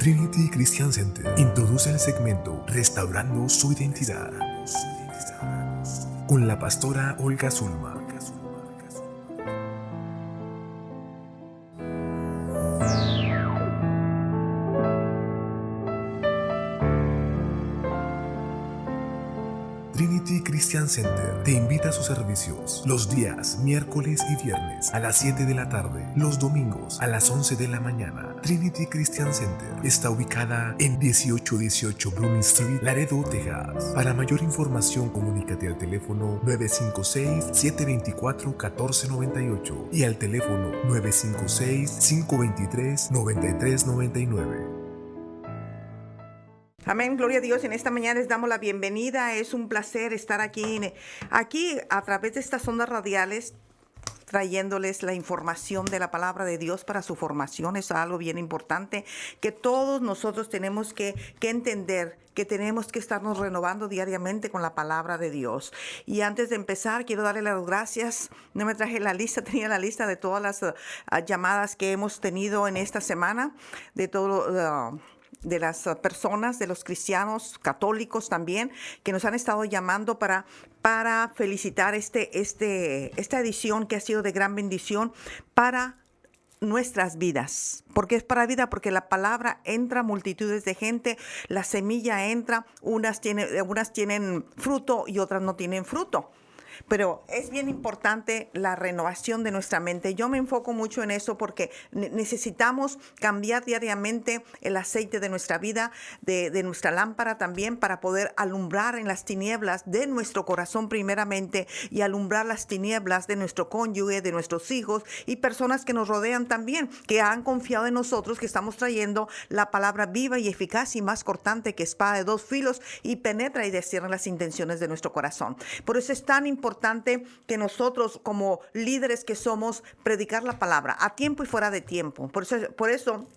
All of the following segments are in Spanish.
Trinity Christian Center introduce el segmento Restaurando su Identidad con la pastora Olga Zulma. Trinity Christian Center te invita a sus servicios los días miércoles y viernes a las 7 de la tarde, los domingos a las 11 de la mañana. Trinity Christian Center está ubicada en 1818 Blooming Street, Laredo, Texas. Para mayor información, comunícate al teléfono 956-724-1498 y al teléfono 956-523-9399. Amén, gloria a Dios. En esta mañana les damos la bienvenida. Es un placer estar aquí a través de estas ondas radiales, trayéndoles la información de la palabra de Dios para su formación. Es algo bien importante que todos nosotros tenemos que entender, que tenemos que estarnos renovando diariamente con la palabra de Dios. Y antes de empezar, quiero darle las gracias. No me traje la lista, tenía la lista de todas las llamadas que hemos tenido en esta semana, de todo de las personas, de los cristianos católicos también, que nos han estado llamando para felicitar esta edición que ha sido de gran bendición para nuestras vidas. ¿Por qué es para vida? Porque la palabra entra a multitudes de gente, la semilla entra, unas tienen fruto y otras no tienen fruto. Pero es bien importante la renovación de nuestra mente. Yo me enfoco mucho en eso porque necesitamos cambiar diariamente el aceite de nuestra vida, de nuestra lámpara también, para poder alumbrar en las tinieblas de nuestro corazón primeramente y alumbrar las tinieblas de nuestro cónyuge, de nuestros hijos y personas que nos rodean también, que han confiado en nosotros, que estamos trayendo la palabra viva y eficaz y más cortante que espada de dos filos y penetra y descierra las intenciones de nuestro corazón. Por eso es tan importante que nosotros, como líderes que somos, predicar la palabra a tiempo y fuera de tiempo. Por eso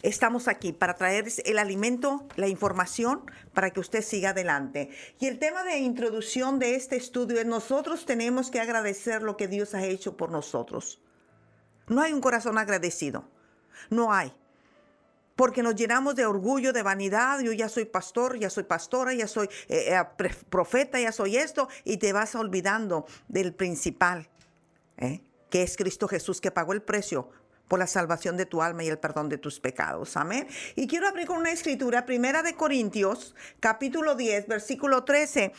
estamos aquí, para traerles el alimento, la información, para que usted siga adelante. Y el tema de introducción de este estudio es: nosotros tenemos que agradecer lo que Dios ha hecho por nosotros. No hay un corazón agradecido, no hay. Porque nos llenamos de orgullo, de vanidad. Yo ya soy pastor, ya soy pastora, ya soy profeta, ya soy esto. Y te vas olvidando del principal, que es Cristo Jesús, que pagó el precio por la salvación de tu alma y el perdón de tus pecados. Amén. Y quiero abrir con una escritura, Primera de Corintios, capítulo 10, versículo 13.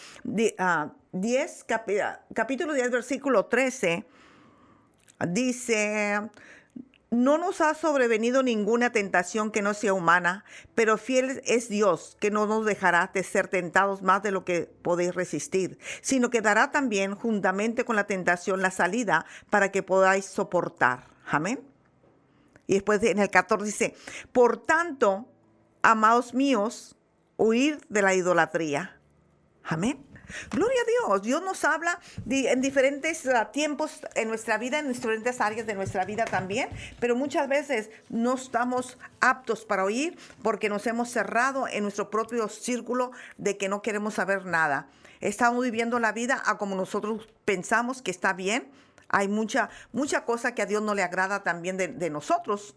Capítulo 10, versículo 13, dice: no nos ha sobrevenido ninguna tentación que no sea humana, pero fiel es Dios, que no nos dejará de ser tentados más de lo que podéis resistir, sino que dará también, juntamente con la tentación, la salida para que podáis soportar. Amén. Y después en el 14 dice: por tanto, amados míos, huid de la idolatría. Amén. Gloria a Dios. Dios nos habla en diferentes tiempos en nuestra vida, en diferentes áreas de nuestra vida también, pero muchas veces no estamos aptos para oír porque nos hemos cerrado en nuestro propio círculo de que no queremos saber nada. Estamos viviendo la vida a como nosotros pensamos que está bien. Hay mucha cosa que a Dios no le agrada también de nosotros,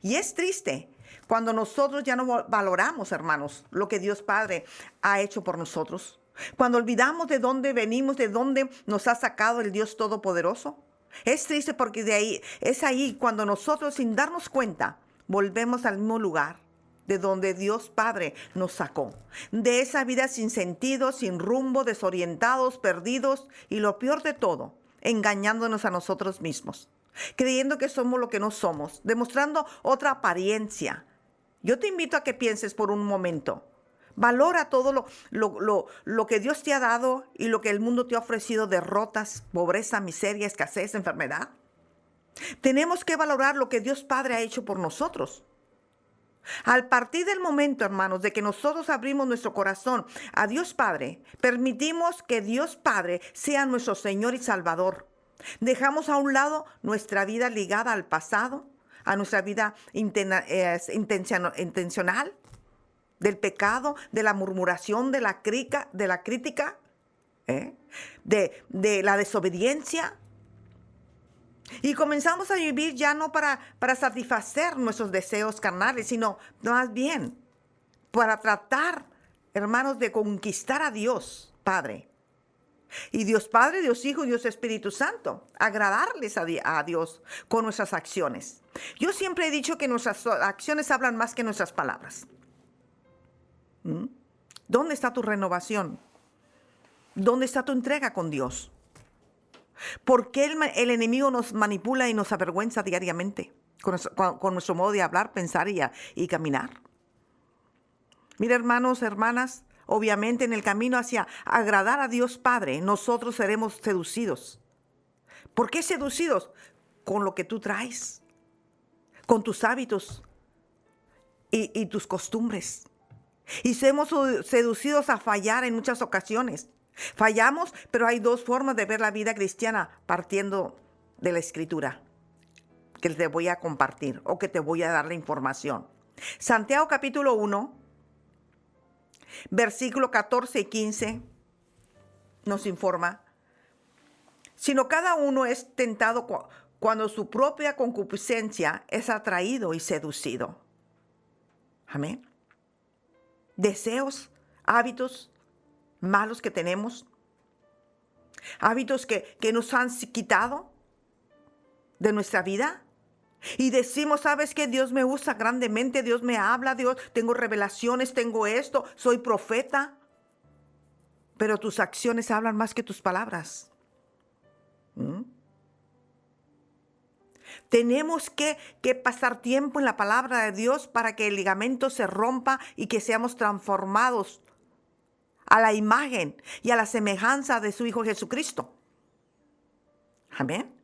y es triste cuando nosotros ya no valoramos, hermanos, lo que Dios Padre ha hecho por nosotros. Cuando olvidamos de dónde venimos, de dónde nos ha sacado el Dios Todopoderoso. Es triste porque es ahí cuando nosotros, sin darnos cuenta, volvemos al mismo lugar de donde Dios Padre nos sacó. De esa vida sin sentido, sin rumbo, desorientados, perdidos y lo peor de todo, engañándonos a nosotros mismos, creyendo que somos lo que no somos, demostrando otra apariencia. Yo te invito a que pienses por un momento. Valora todo lo que Dios te ha dado y lo que el mundo te ha ofrecido: derrotas, pobreza, miseria, escasez, enfermedad. Tenemos que valorar lo que Dios Padre ha hecho por nosotros. Al partir del momento, hermanos, de que nosotros abrimos nuestro corazón a Dios Padre, permitimos que Dios Padre sea nuestro Señor y Salvador. Dejamos a un lado nuestra vida ligada al pasado, a nuestra vida intencional, del pecado, de la murmuración, de la crítica, de la desobediencia. Y comenzamos a vivir ya no para satisfacer nuestros deseos carnales, sino más bien para tratar, hermanos, de conquistar a Dios Padre. Y Dios Padre, Dios Hijo, Dios Espíritu Santo. Agradarles a Dios con nuestras acciones. Yo siempre he dicho que nuestras acciones hablan más que nuestras palabras. ¿Dónde está tu renovación? ¿Dónde está tu entrega con Dios? ¿Por qué el enemigo nos manipula y nos avergüenza diariamente con nuestro modo de hablar, pensar y caminar? Mira, hermanos, hermanas, obviamente en el camino hacia agradar a Dios Padre, nosotros seremos seducidos. ¿Por qué seducidos? Con lo que tú traes, con tus hábitos y tus costumbres. Y somos seducidos a fallar en muchas ocasiones. Fallamos, pero hay dos formas de ver la vida cristiana partiendo de la Escritura que te voy a compartir o que te voy a dar la información. Santiago capítulo 1, versículo 14 y 15 nos informa: sino cada uno es tentado cuando su propia concupiscencia es atraído y seducido. Amén. Deseos, hábitos malos que tenemos, hábitos que nos han quitado de nuestra vida. Y decimos, ¿sabes qué? Dios me usa grandemente, Dios me habla, Dios, tengo revelaciones, tengo esto, soy profeta. Pero tus acciones hablan más que tus palabras. Tenemos que pasar tiempo en la palabra de Dios para que el ligamento se rompa y que seamos transformados a la imagen y a la semejanza de su Hijo Jesucristo. Amén.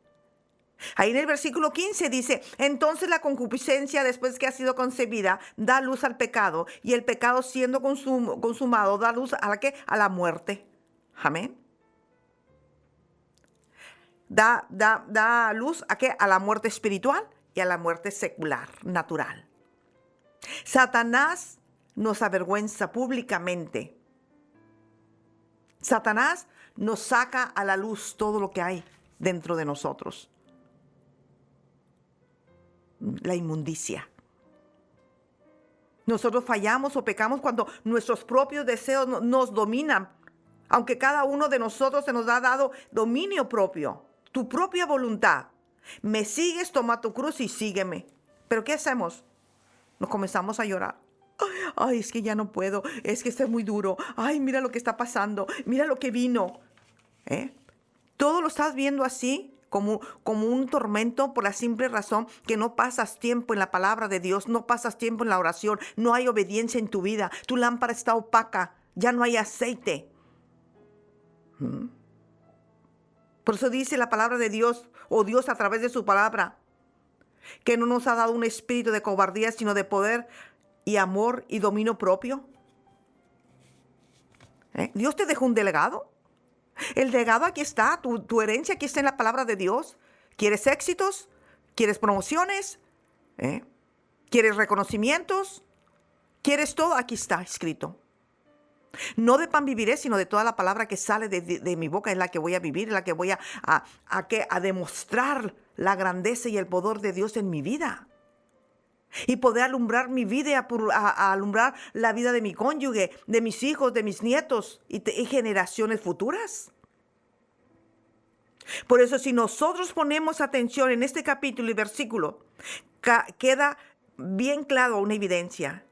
Ahí en el versículo 15 dice: entonces la concupiscencia, después que ha sido concebida, da luz al pecado, y el pecado, siendo consumado, da luz a la ¿qué? A la muerte. Amén. Da luz a ¿qué? A la muerte espiritual y a la muerte secular, natural. Satanás nos avergüenza públicamente. Satanás nos saca a la luz todo lo que hay dentro de nosotros. La inmundicia. Nosotros fallamos o pecamos cuando nuestros propios deseos nos dominan, aunque cada uno de nosotros se nos ha dado dominio propio, tu propia voluntad. Me sigues, toma tu cruz y sígueme. Pero ¿qué hacemos? Nos comenzamos a llorar. Ay, es que ya no puedo, es que esto es muy duro. Ay, mira lo que está pasando, mira lo que vino. Todo lo estás viendo así, como un tormento, por la simple razón que no pasas tiempo en la palabra de Dios, no pasas tiempo en la oración, no hay obediencia en tu vida, tu lámpara está opaca, ya no hay aceite. Por eso dice la palabra de Dios, o Dios a través de su palabra, que no nos ha dado un espíritu de cobardía, sino de poder y amor y dominio propio. Dios te dejó un delegado. El legado aquí está, tu herencia aquí está en la palabra de Dios. ¿Quieres éxitos? ¿Quieres promociones? ¿Quieres reconocimientos? ¿Quieres todo? Aquí está escrito. No de pan viviré, sino de toda la palabra que sale de mi boca, es la que voy a vivir, es la que voy a demostrar la grandeza y el poder de Dios en mi vida. Y poder alumbrar mi vida y a alumbrar la vida de mi cónyuge, de mis hijos, de mis nietos y generaciones futuras. Por eso, si nosotros ponemos atención en este capítulo y versículo, queda bien claro una evidencia.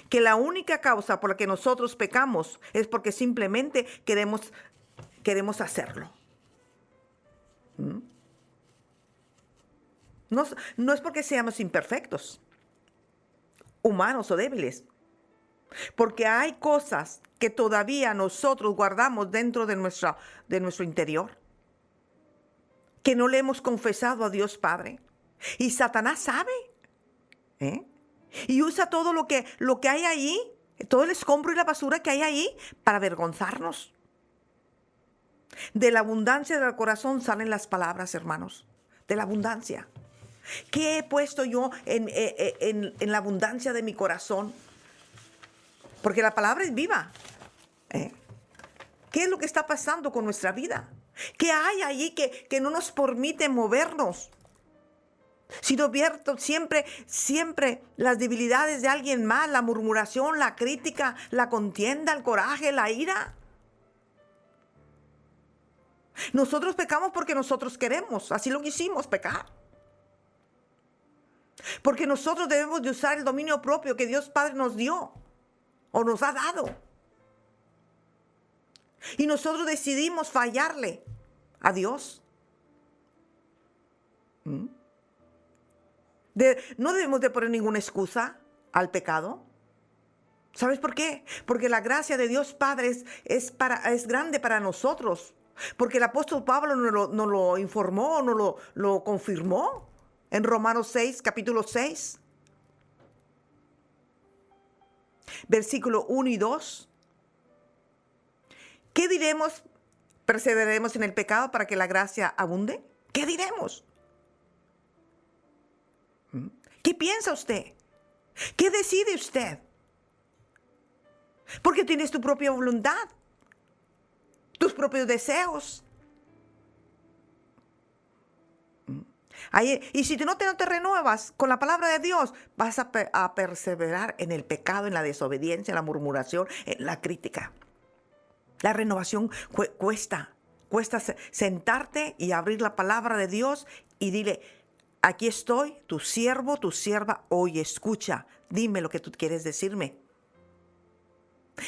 Que la única causa por la que nosotros pecamos es porque simplemente queremos hacerlo. No es porque seamos imperfectos, humanos o débiles, porque hay cosas que todavía nosotros guardamos dentro de nuestro interior, que no le hemos confesado a Dios Padre. Y Satanás sabe, y usa todo lo que hay ahí, todo el escombro y la basura que hay ahí, para avergonzarnos. De la abundancia del corazón salen las palabras, hermanos, de la abundancia. ¿Qué he puesto yo en la abundancia de mi corazón? Porque la palabra es viva. ¿Qué es lo que está pasando con nuestra vida? ¿Qué hay allí que no nos permite movernos? Si no vierto siempre las debilidades de alguien más, la murmuración, la crítica, la contienda, el coraje, la ira. Nosotros pecamos porque nosotros queremos, así lo quisimos pecar. Porque nosotros debemos de usar el dominio propio que Dios Padre nos dio o nos ha dado. Y nosotros decidimos fallarle a Dios. No debemos de poner ninguna excusa al pecado. ¿Sabes por qué? Porque la gracia de Dios Padre es grande para nosotros. Porque el apóstol Pablo nos lo informó, lo confirmó en Romanos 6, capítulo 6, versículo 1 y 2. ¿Qué diremos? ¿Perseveraremos en el pecado para que la gracia abunde? ¿Qué diremos? ¿Qué piensa usted? ¿Qué decide usted? Porque tienes tu propia voluntad, tus propios deseos. Y si no te renuevas con la palabra de Dios, vas a perseverar en el pecado, en la desobediencia, en la murmuración, en la crítica. La renovación cuesta sentarte y abrir la palabra de Dios y dile: aquí estoy, tu siervo, tu sierva, hoy escucha, dime lo que tú quieres decirme.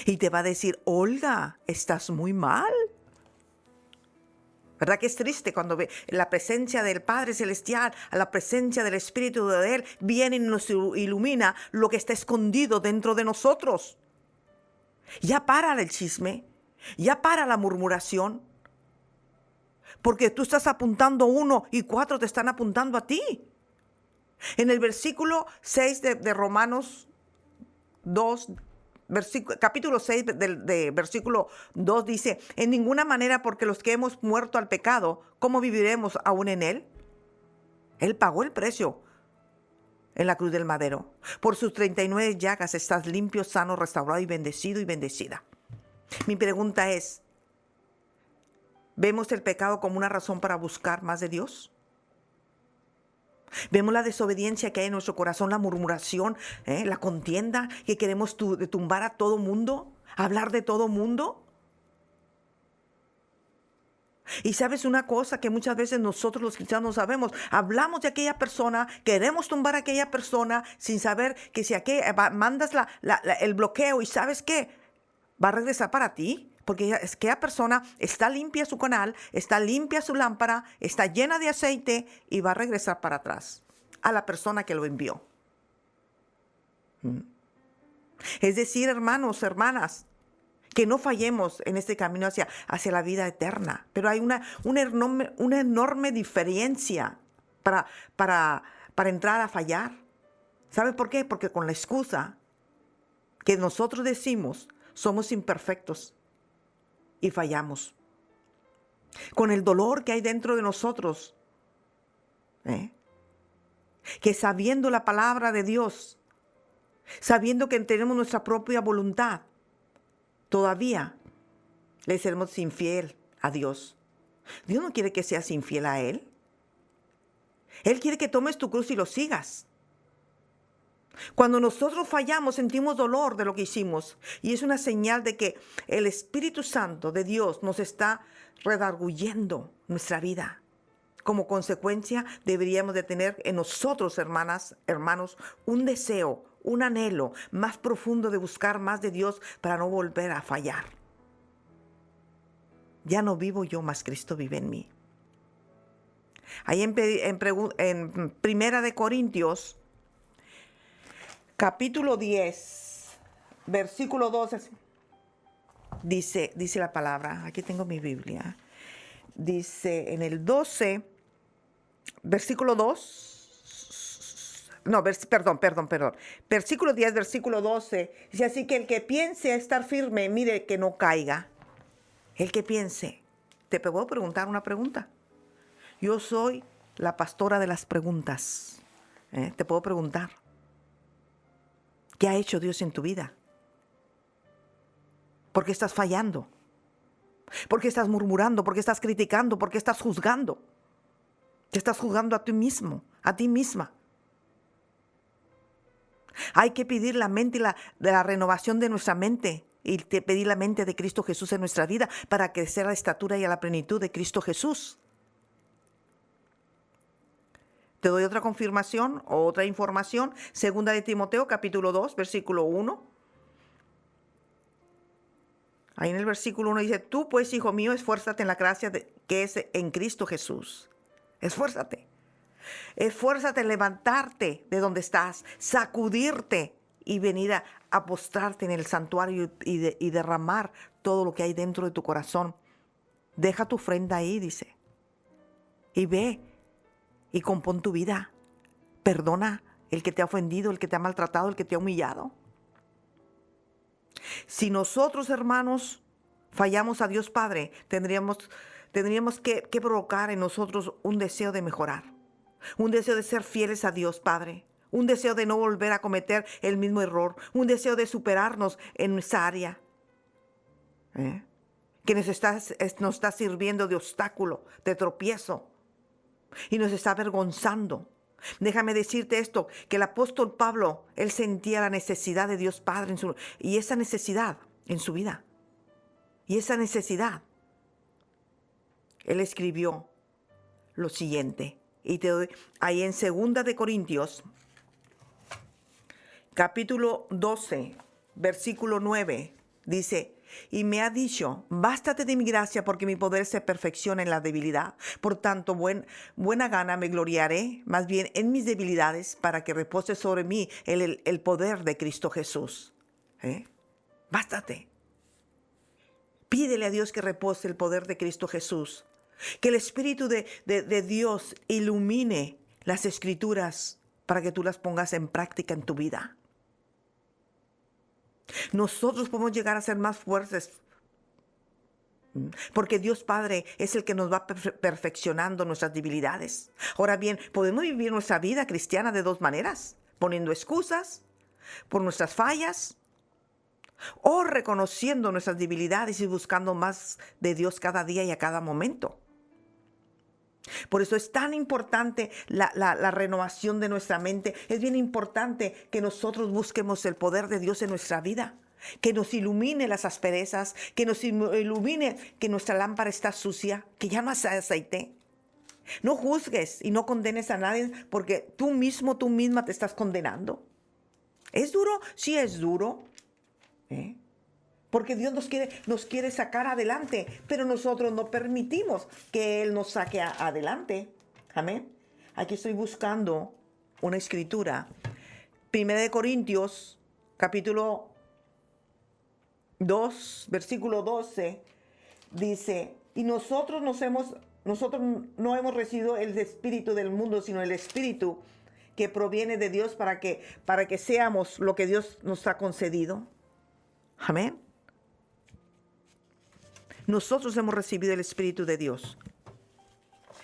Y te va a decir: Olga, estás muy mal. ¿Verdad que es triste cuando ve la presencia del Padre Celestial, a la presencia del Espíritu de Él, viene y nos ilumina lo que está escondido dentro de nosotros? Ya para el chisme, ya para la murmuración, porque tú estás apuntando uno y 4 te están apuntando a ti. En el versículo 6 de Romanos 2, capítulo 6 de versículo 2 dice: en ninguna manera, porque los que hemos muerto al pecado, ¿cómo viviremos aún en él? Él pagó el precio en la cruz del madero. Por sus 39 llagas estás limpio, sano, restaurado y bendecido y bendecida. Mi pregunta es: ¿vemos el pecado como una razón para buscar más de Dios? Vemos la desobediencia que hay en nuestro corazón, la murmuración, la contienda, que queremos tumbar a todo mundo, hablar de todo mundo. Y sabes una cosa que muchas veces nosotros los cristianos no sabemos: hablamos de aquella persona, queremos tumbar a aquella persona sin saber que si mandas el bloqueo, y ¿sabes qué? Va a regresar para ti. Porque aquella persona está limpia su canal, está limpia su lámpara, está llena de aceite y va a regresar para atrás a la persona que lo envió. Es decir, hermanos, hermanas, que no fallemos en este camino hacia la vida eterna. Pero hay una enorme diferencia para entrar a fallar. ¿Sabe por qué? Porque con la excusa que nosotros decimos somos imperfectos y fallamos. Con el dolor que hay dentro de nosotros, que sabiendo la palabra de Dios, sabiendo que tenemos nuestra propia voluntad, todavía le seremos infiel a Dios. Dios no quiere que seas infiel a Él. Él quiere que tomes tu cruz y lo sigas. Cuando nosotros fallamos, sentimos dolor de lo que hicimos, y es una señal de que el Espíritu Santo de Dios nos está redarguyendo nuestra vida. Como consecuencia, deberíamos de tener en nosotros, hermanos, un deseo, un anhelo más profundo de buscar más de Dios para no volver a fallar. Ya no vivo yo, mas Cristo vive en mí. Ahí en Primera de Corintios, capítulo 10, versículo 12, dice la palabra. Aquí tengo mi Biblia. Dice en el 12, versículo 2, no, perdón. Versículo 10, versículo 12, dice: así que el que piense estar firme, mire que no caiga. El que piense. Te puedo preguntar una pregunta. Yo soy la pastora de las preguntas. Te puedo preguntar: ¿qué ha hecho Dios en tu vida? ¿Por qué estás fallando? ¿Por qué estás murmurando? ¿Por qué estás criticando? ¿Por qué estás juzgando? Te estás juzgando a ti mismo, a ti misma. Hay que pedir la mente y la renovación de nuestra mente y pedir la mente de Cristo Jesús en nuestra vida para crecer a la estatura y a la plenitud de Cristo Jesús. Te doy otra confirmación o otra información. Segunda de Timoteo, capítulo 2, versículo 1. Ahí en el versículo 1 dice, tú pues, hijo mío, esfuérzate en la gracia que es en Cristo Jesús. Esfuérzate. Esfuérzate en levantarte de donde estás, sacudirte y venir a postrarte en el santuario y derramar todo lo que hay dentro de tu corazón. Deja tu ofrenda ahí, dice. Y ve y compón tu vida. Perdona el que te ha ofendido, el que te ha maltratado, el que te ha humillado. Si nosotros, hermanos, fallamos a Dios Padre, tendríamos que provocar en nosotros un deseo de mejorar, un deseo de ser fieles a Dios Padre, un deseo de no volver a cometer el mismo error, un deseo de superarnos en esa área que nos está sirviendo de obstáculo, de tropiezo y nos está avergonzando. Déjame decirte esto, que el apóstol Pablo, él sentía la necesidad de Dios Padre y esa necesidad en su vida. Y esa necesidad, él escribió lo siguiente. Y te doy ahí en 2 de Corintios, capítulo 12, versículo 9, dice, y me ha dicho, bástate de mi gracia porque mi poder se perfecciona en la debilidad. Por tanto, buena gana me gloriaré más bien en mis debilidades para que repose sobre mí el poder de Cristo Jesús. Bástate. Pídele a Dios que repose el poder de Cristo Jesús. Que el Espíritu de Dios ilumine las Escrituras para que tú las pongas en práctica en tu vida. Nosotros podemos llegar a ser más fuertes porque Dios Padre es el que nos va perfeccionando nuestras debilidades. Ahora bien, podemos vivir nuestra vida cristiana de dos maneras, poniendo excusas por nuestras fallas o reconociendo nuestras debilidades y buscando más de Dios cada día y a cada momento. Por eso es tan importante la renovación de nuestra mente. Es bien importante que nosotros busquemos el poder de Dios en nuestra vida. Que nos ilumine las asperezas, que nos ilumine que nuestra lámpara está sucia, que ya no hace aceite. No juzgues y no condenes a nadie porque tú misma te estás condenando. ¿Es duro? Sí es duro. Porque Dios nos quiere sacar adelante, pero nosotros no permitimos que Él nos saque adelante. Amén. Aquí estoy buscando una escritura. 1 de Corintios, capítulo 2, versículo 12, dice, y nosotros no hemos recibido el espíritu del mundo, sino el espíritu que proviene de Dios para que seamos lo que Dios nos ha concedido. Amén. Nosotros hemos recibido el Espíritu de Dios.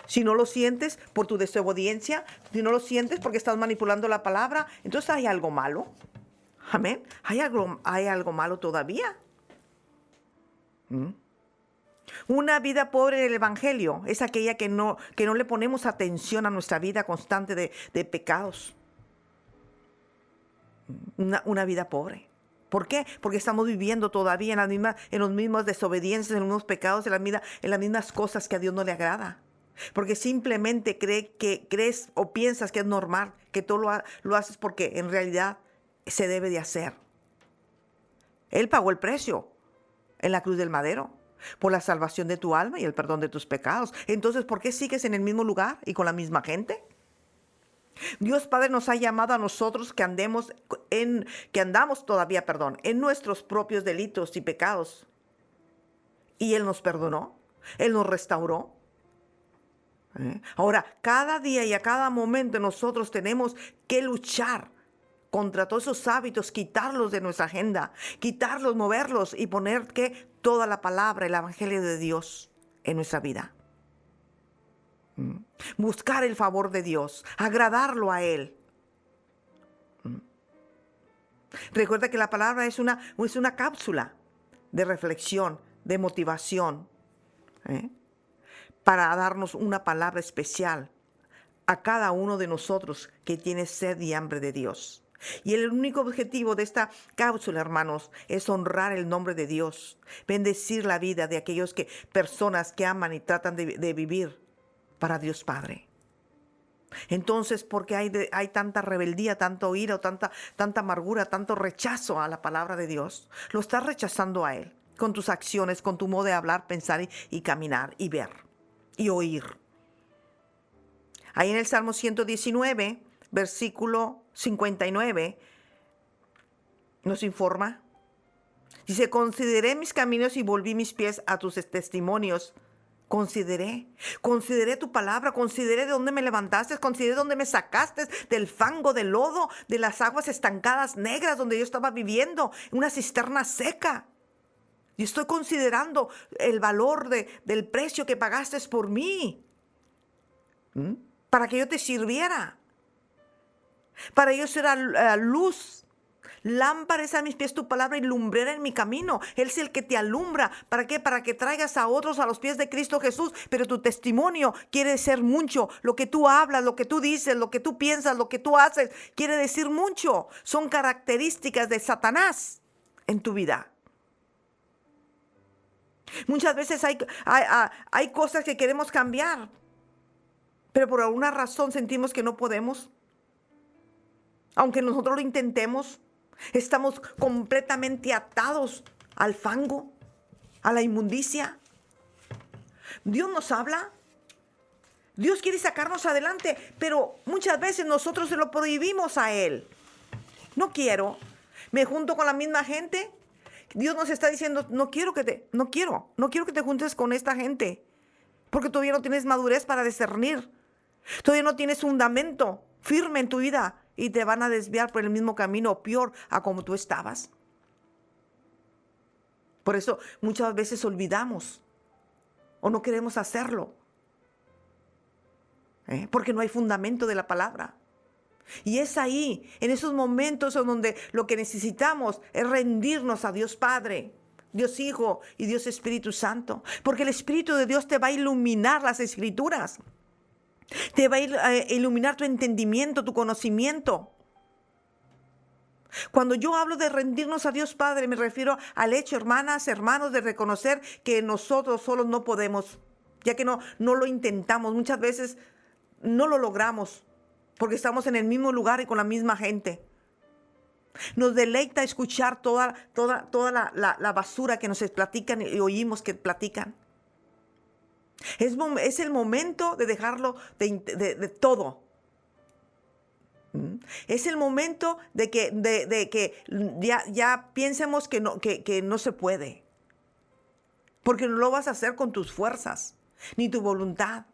Si no lo sientes por tu desobediencia, si no lo sientes porque estás manipulando la palabra, entonces hay algo malo. Amén. Hay algo malo todavía. Una vida pobre del Evangelio es aquella que no le ponemos atención a nuestra vida constante de pecados. Una vida pobre. ¿Por qué? Porque estamos viviendo todavía en los mismos desobediencias, en los mismos pecados, en las mismas cosas que a Dios no le agrada. Porque simplemente crees o piensas que es normal, que tú lo haces porque en realidad se debe de hacer. Él pagó el precio en la cruz del madero por la salvación de tu alma y el perdón de tus pecados. Entonces, ¿por qué sigues en el mismo lugar y con la misma gente? Dios Padre nos ha llamado a nosotros que andamos todavía en nuestros propios delitos y pecados. Y Él nos perdonó, Él nos restauró. Ahora, cada día y a cada momento nosotros tenemos que luchar contra todos esos hábitos, quitarlos de nuestra agenda, quitarlos, moverlos y poner toda la palabra, el Evangelio de Dios en nuestra vida. Buscar el favor de Dios, agradarlo a Él. Recuerda que la palabra es una cápsula de reflexión, de motivación, ¿eh? Para darnos una palabra especial a cada uno de nosotros que tiene sed y hambre de Dios. Y el único objetivo de esta cápsula, hermanos, es honrar el nombre de Dios, bendecir la vida de aquellos personas que aman y tratan de vivir para Dios Padre. Entonces, ¿por qué hay tanta rebeldía, tanto ira, o tanta amargura, tanto rechazo a la palabra de Dios? Lo estás rechazando a Él con tus acciones, con tu modo de hablar, pensar y caminar y ver y oír. Ahí en el Salmo 119, versículo 59, nos informa. Dice, consideré mis caminos y volví mis pies a tus testimonios. Consideré tu palabra, consideré de dónde me levantaste, consideré dónde me sacaste, del fango, del lodo, de las aguas estancadas negras donde yo estaba viviendo, una cisterna seca. Y estoy considerando el valor del precio que pagaste por mí, para que yo te sirviera, para yo ser luz. Lámpara es a mis pies tu palabra y lumbrera en mi camino. Él es el que te alumbra. ¿Para qué? Para que traigas a otros a los pies de Cristo Jesús. Pero tu testimonio quiere ser mucho. Lo que tú hablas, lo que tú dices, lo que tú piensas, lo que tú haces, quiere decir mucho. Son características de Satanás en tu vida. Muchas veces hay cosas que queremos cambiar, pero por alguna razón sentimos que no podemos. Aunque nosotros lo intentemos, estamos completamente atados al fango, a la inmundicia. Dios nos habla. Dios quiere sacarnos adelante, pero muchas veces nosotros se lo prohibimos a Él. No quiero. Me junto con la misma gente. Dios nos está diciendo, no quiero que te juntes con esta gente, porque todavía no tienes madurez para discernir. Todavía no tienes fundamento firme en tu vida y te van a desviar por el mismo camino o peor a como tú estabas. Por eso muchas veces olvidamos o no queremos hacerlo, porque no hay fundamento de la palabra. Y es ahí, en esos momentos en donde lo que necesitamos es rendirnos a Dios Padre, Dios Hijo y Dios Espíritu Santo, porque el Espíritu de Dios te va a iluminar las Escrituras. Te va a iluminar tu entendimiento, tu conocimiento. Cuando yo hablo de rendirnos a Dios Padre, me refiero al hecho, hermanas, hermanos, de reconocer que nosotros solos no podemos, ya que no lo intentamos. Muchas veces no lo logramos porque estamos en el mismo lugar y con la misma gente. Nos deleita escuchar toda la basura que nos platican y oímos que platican. Es el momento de dejarlo de todo. Es el momento de que ya piensemos que no se puede. Porque no lo vas a hacer con tus fuerzas, ni tu voluntad.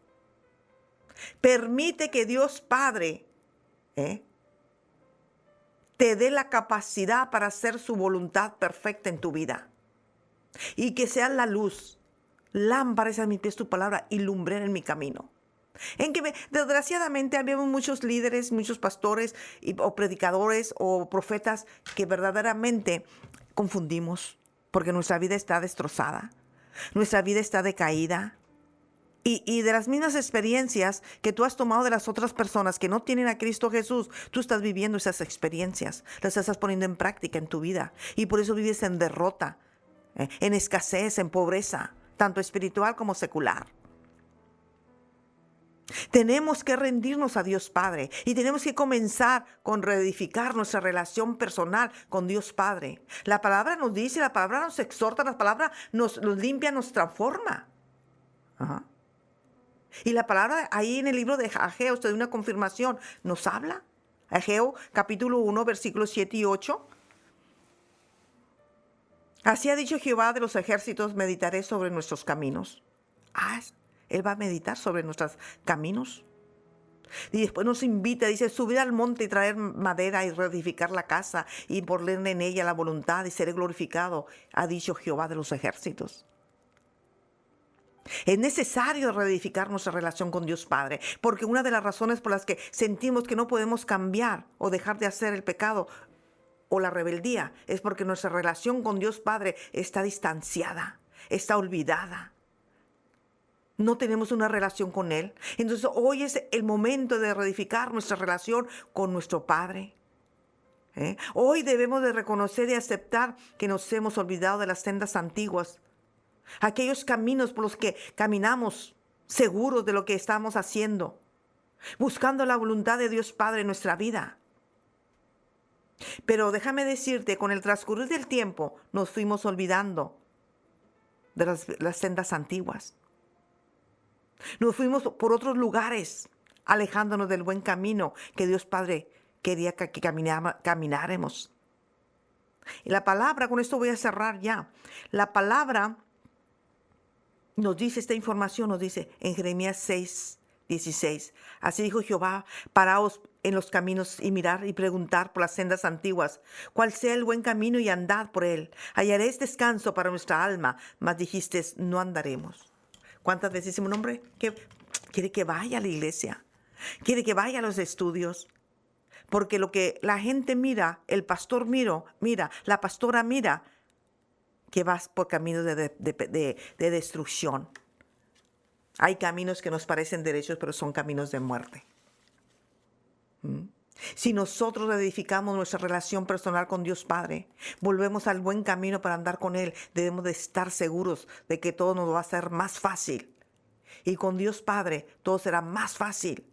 Permite que Dios Padre te dé la capacidad para hacer su voluntad perfecta en tu vida. Y que sea la luz. Lámpara es a mis pies tu palabra y lumbrera en mi camino. Desgraciadamente habemos muchos líderes, muchos pastores o predicadores o profetas que verdaderamente confundimos porque nuestra vida está destrozada, nuestra vida está decaída. Y de las mismas experiencias que tú has tomado de las otras personas que no tienen a Cristo Jesús, tú estás viviendo esas experiencias, las estás poniendo en práctica en tu vida. Y por eso vives en derrota, en escasez, en pobreza, tanto espiritual como secular. Tenemos que rendirnos a Dios Padre y tenemos que comenzar con reedificar nuestra relación personal con Dios Padre. La palabra nos dice, la palabra nos exhorta, la palabra nos limpia, nos transforma. Ajá. Y la palabra ahí en el libro de Ageo, usted da una confirmación, nos habla. Ageo capítulo 1, versículos 7 y 8. Así ha dicho Jehová de los ejércitos, meditaré sobre nuestros caminos. Él va a meditar sobre nuestros caminos. Y después nos invita, dice, subir al monte y traer madera y reedificar la casa y poner en ella la voluntad y seré glorificado, ha dicho Jehová de los ejércitos. Es necesario reedificar nuestra relación con Dios Padre, porque una de las razones por las que sentimos que no podemos cambiar o dejar de hacer el pecado o la rebeldía es porque nuestra relación con Dios Padre está distanciada, está olvidada. No tenemos una relación con Él. Entonces hoy es el momento de reedificar nuestra relación con nuestro Padre. Hoy debemos de reconocer y aceptar que nos hemos olvidado de las sendas antiguas. Aquellos caminos por los que caminamos seguros de lo que estamos haciendo. Buscando la voluntad de Dios Padre en nuestra vida. Pero déjame decirte, con el transcurrir del tiempo nos fuimos olvidando de las sendas antiguas. Nos fuimos por otros lugares, alejándonos del buen camino que Dios Padre quería que camináramos. Y la palabra, con esto voy a cerrar ya. La palabra nos dice, esta información nos dice en Jeremías 6:16. Así dijo Jehová, paraos en los caminos y mirar y preguntar por las sendas antiguas, cuál sea el buen camino y andad por él. Hallaréis descanso para nuestra alma, mas dijisteis, no andaremos. ¿Cuántas veces decimos, hombre, que quiere que vaya a la iglesia? Quiere que vaya a los estudios. Porque lo que la gente mira, el pastor mira, la pastora mira, que vas por caminos de destrucción. Hay caminos que nos parecen derechos, pero son caminos de muerte. Si nosotros edificamos nuestra relación personal con Dios Padre, volvemos al buen camino para andar con Él, debemos de estar seguros de que todo nos va a ser más fácil. Y con Dios Padre todo será más fácil.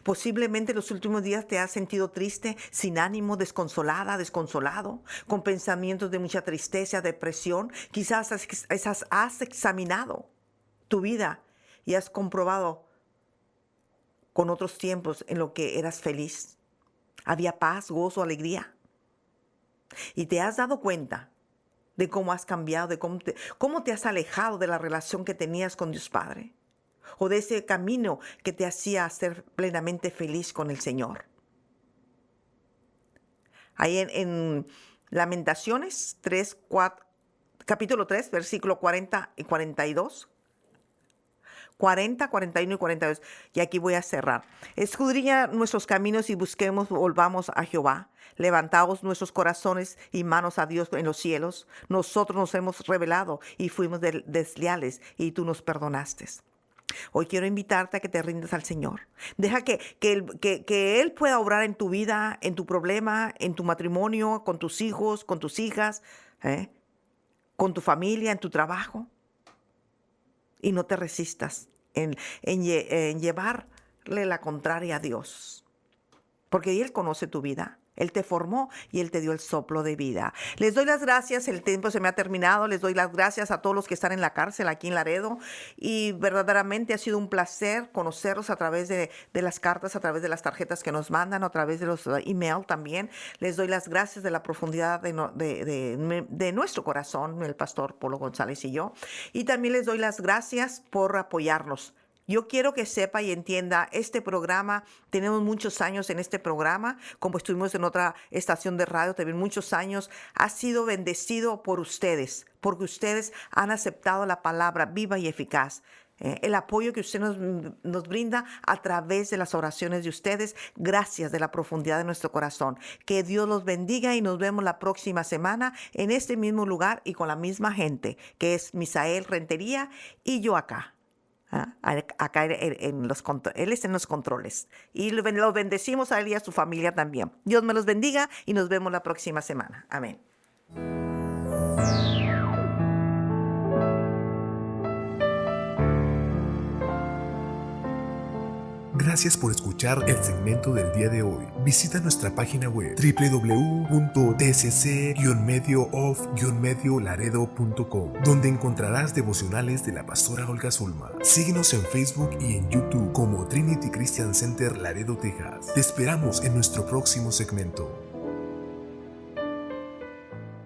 Posiblemente en los últimos días te has sentido triste, sin ánimo, desconsolada, desconsolado, con pensamientos de mucha tristeza, depresión. Quizás has examinado tu vida y has comprobado con otros tiempos en lo que eras feliz. Había paz, gozo, alegría. Y te has dado cuenta de cómo has cambiado, de cómo te has alejado de la relación que tenías con Dios Padre. O de ese camino que te hacía ser plenamente feliz con el Señor. Ahí en Lamentaciones 3, capítulo 3, versículo 40 y 42. 40, 41 y 42. Y aquí voy a cerrar. Escudriña nuestros caminos y volvamos a Jehová. Levantaos nuestros corazones y manos a Dios en los cielos. Nosotros nos hemos rebelado y fuimos desleales y tú nos perdonaste. Hoy quiero invitarte a que te rindas al Señor. Deja que Él pueda obrar en tu vida, en tu problema, en tu matrimonio, con tus hijos, con tus hijas, con tu familia, en tu trabajo. Y no te resistas en llevarle la contraria a Dios. Porque Él conoce tu vida. Él te formó y Él te dio el soplo de vida. Les doy las gracias, el tiempo se me ha terminado. Les doy las gracias a todos los que están en la cárcel aquí en Laredo. Y verdaderamente ha sido un placer conocerlos a través de las cartas, a través de las tarjetas que nos mandan, a través de los email también. Les doy las gracias de la profundidad de nuestro corazón, el pastor Polo González y yo. Y también les doy las gracias por apoyarnos. Yo quiero que sepa y entienda este programa. Tenemos muchos años en este programa, como estuvimos en otra estación de radio, también muchos años. Ha sido bendecido por ustedes, porque ustedes han aceptado la palabra viva y eficaz. El apoyo que usted nos brinda a través de las oraciones de ustedes, gracias de la profundidad de nuestro corazón. Que Dios los bendiga y nos vemos la próxima semana en este mismo lugar y con la misma gente, que es Misael Rentería y yo acá. Acá él está en los controles y lo bendecimos a él y a su familia también. Dios me los bendiga y nos vemos la próxima semana. Amén. Gracias por escuchar el segmento del día de hoy. Visita nuestra página web www.tcc-mediof-laredo.com, donde encontrarás devocionales de la pastora Olga Zulma. Síguenos en Facebook y en YouTube como Trinity Christian Center Laredo, Texas. Te esperamos en nuestro próximo segmento.